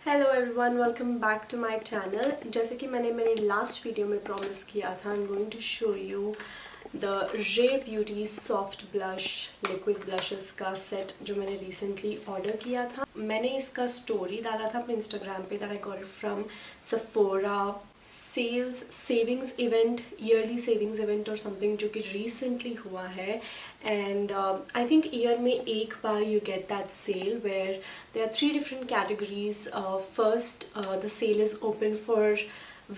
Hello everyone, welcome back to my channel. जैसे कि मैंने मेरे लास्ट वीडियो में प्रॉमिस किया था, I am going to show you the Rare Beauty soft blush liquid blushes का सेट जो मैंने रिसेंटली ऑर्डर किया था। मैंने इसका स्टोरी डाला था अपने इंस्टाग्राम पे that I got it from Sephora savings event, yearly savings event और समथिंग जो कि रिसेंटली हुआ है। एंड आई थिंक ईयर में एक बार you get that sale where there are 3 different categories. First, the sale is open for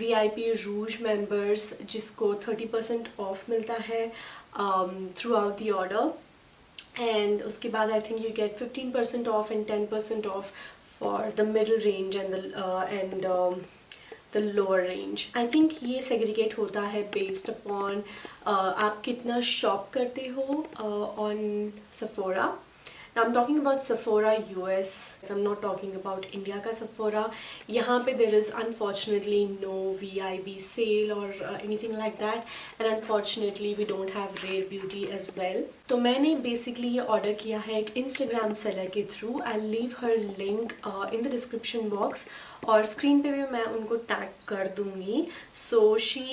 VIP Rouge members जिसको 30% off मिलता है throughout the order. And उसके बाद I think you get 15% off and 10% off for the middle range and the lower range. I think ये segregate होता है based upon आप कितना shop करते हो on Sephora. Now I'm talking about Sephora US. I'm not talking about India का Sephora. यहाँ पे there is unfortunately no VIB sale or anything like that, and unfortunately we don't have Rare Beauty as well. तो मैंने basically ये order किया है एक Instagram seller के through. I'll leave her link in the description box. और screen पे भी मैं उनको टैग कर दूंगी. So she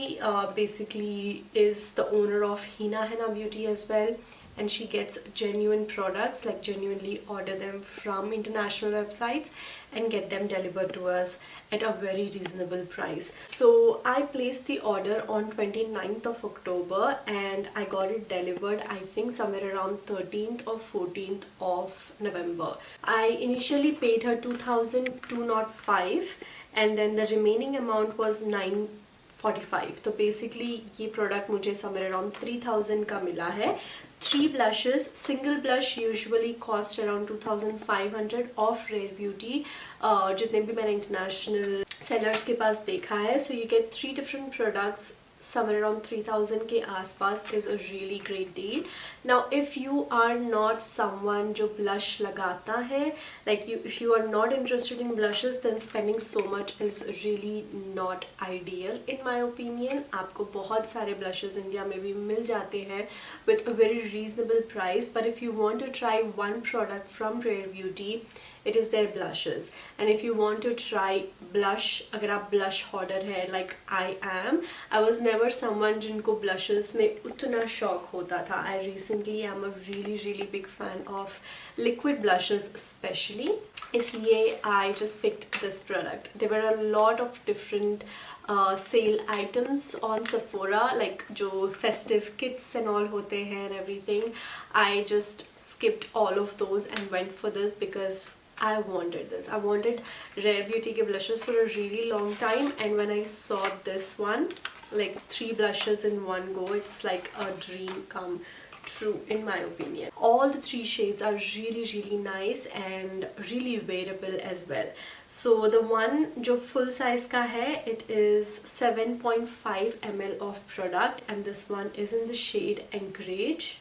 basically is the owner of Hina Henna Beauty as well. And she gets genuine products, like genuinely order them from international websites and get them delivered to us at a very reasonable price. So I placed the order on 29th of October and I got it delivered I think somewhere around 13th or 14th of November. I initially paid her 2,205 and then the remaining amount was 945. तो basically ये product मुझे somewhere around 3,000 का मिला है. 3 blushes. Single blush usually cost around 2,500 of Rare Beauty. जितने भी मैंने international sellers के पास देखा है. So you get 3 different products somewhere around 3,000 के आसपास is a really great deal. Now if you are not someone जो blush लगाता है, like if you are not interested in blushes, then spending so much is really not ideal in my opinion. आपको बहुत सारे blushes India में भी मिल जाते हैं with a very reasonable price, but if you want to try one product from Rare Beauty, it is their blushes. And if you want to try blush, अगर आप blush hoarder है like I was never someone जिनको blushes में उतना शौक होता था. I recently am a really big fan of liquid blushes especially. इसलिए I just picked this product. There were a lot of different sale items on Sephora, like जो festive kits and all होते हैं and everything. I just skipped all of those and went for this because I wanted this. I wanted Rare Beauty के blushes for a really long time, and when I saw this one, like 3 blushes in one go, it's like a dream come true in my opinion. All the 3 shades are really nice and really wearable as well. So the one जो full size का है, it is 7.5 ml of product and this one is in the shade Encourage.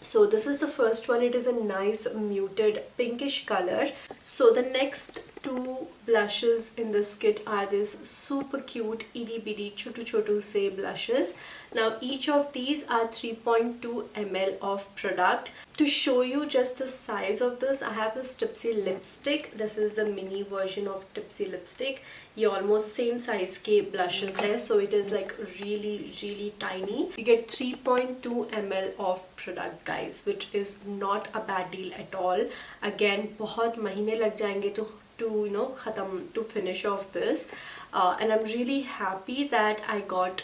So this is the first one. It is a nice muted pinkish color. So the next 2 blushes in this kit are this super cute itty bitty chotu se blushes. Now each of these are 3.2 ml of product. To show you just the size of this, I have this Tipsy lipstick. This is the mini version of Tipsy lipstick. ये almost same size के blushes है, so it is like really tiny. You get 3.2 ml of product guys, which is not a bad deal at all. Again बहुत महीने लग जाएंगे to you know ख़त्म to finish off this, and I'm really happy that I got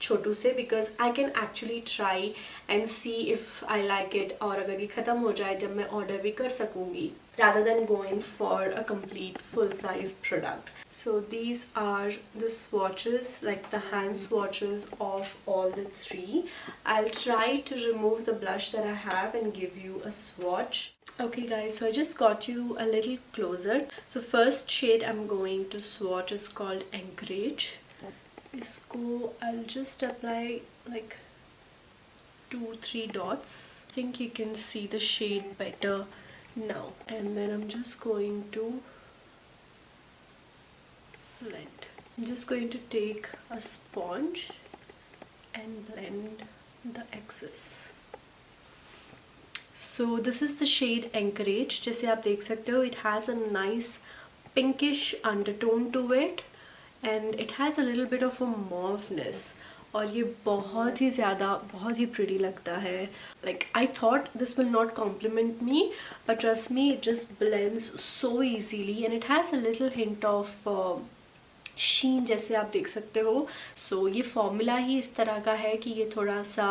छोटू से because I can actually try and see if I like it, और अगर ये ख़त्म हो जाए जब मैं order भी कर सकूँगी, rather than going for a complete full size product. So these are the swatches, like the hand swatches of all the 3. I'll try to remove the blush that I have and give you a swatch. Okay guys, so I just got you a little closer. So first shade I'm going to swatch is called Encourage. इसको I'll just apply like 2-3 dots. I think you can see the shade better now, and then I'm just going to blend. I'm just going to take a sponge and blend the excess. So this is the shade Encourage. जैसे आप देख सकते हो, it has a nice pinkish undertone to it and it has a little bit of a mauveness. और ये बहुत ही ज़्यादा बहुत ही pretty लगता है. Like I thought this will not compliment me, but trust me, it just blends so easily and it has a little hint of शीन जैसे आप देख सकते हो. सो ये फॉर्मूला ही इस तरह का है कि ये थोड़ा सा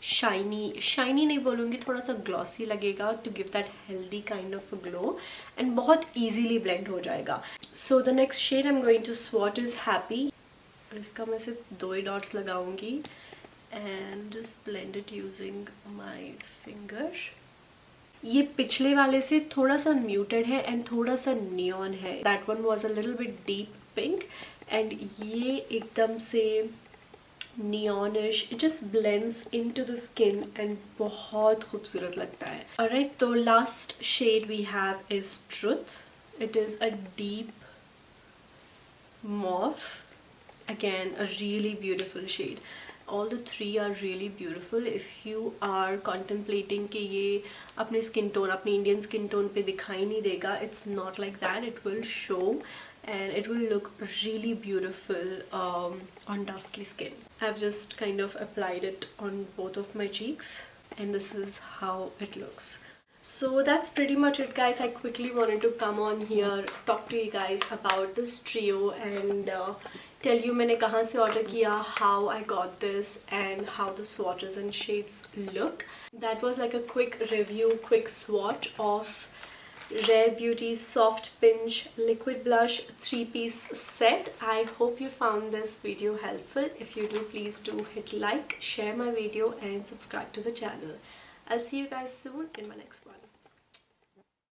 शाइनी नहीं बोलूँगी, थोड़ा सा ग्लॉसी लगेगा to give that healthy kind of a glow and बहुत ईजीली ब्लेंड हो जाएगा. So the next shade I am going to swatch is Happy. इसका मैं सिर्फ 2 ही डॉट्स लगाऊंगी and just blend it using my finger. ये पिछले वाले से थोड़ा सा म्यूटेड है एंड थोड़ा सा नियॉन है. That one was a little bit deep pink and ये एकदम से neonish. It just blends into the skin and बहुत खूबसूरत लगता है. ऑलराइट, तो last shade we have is truth. It is a deep mauve. Again, a really beautiful shade. All the 3 are really beautiful. If you are contemplating कि ये अपने skin tone, अपने Indian skin tone पे दिखाई नहीं देगा, it's not like that. It will show and it will look really beautiful on dusky skin. I've just kind of applied it on both of my cheeks and this is how it looks. So that's pretty much it, guys. I quickly wanted to come on here, talk to you guys about this trio and tell you मैंने कहाँ से order किया, how I got this and how the swatches and shades look. That was like a quick review, quick swatch of Rare Beauty's Soft Pinch Liquid Blush 3-piece set. I hope you found this video helpful. If you do, please do hit like, share my video and subscribe to the channel. I'll see you guys soon in my next one.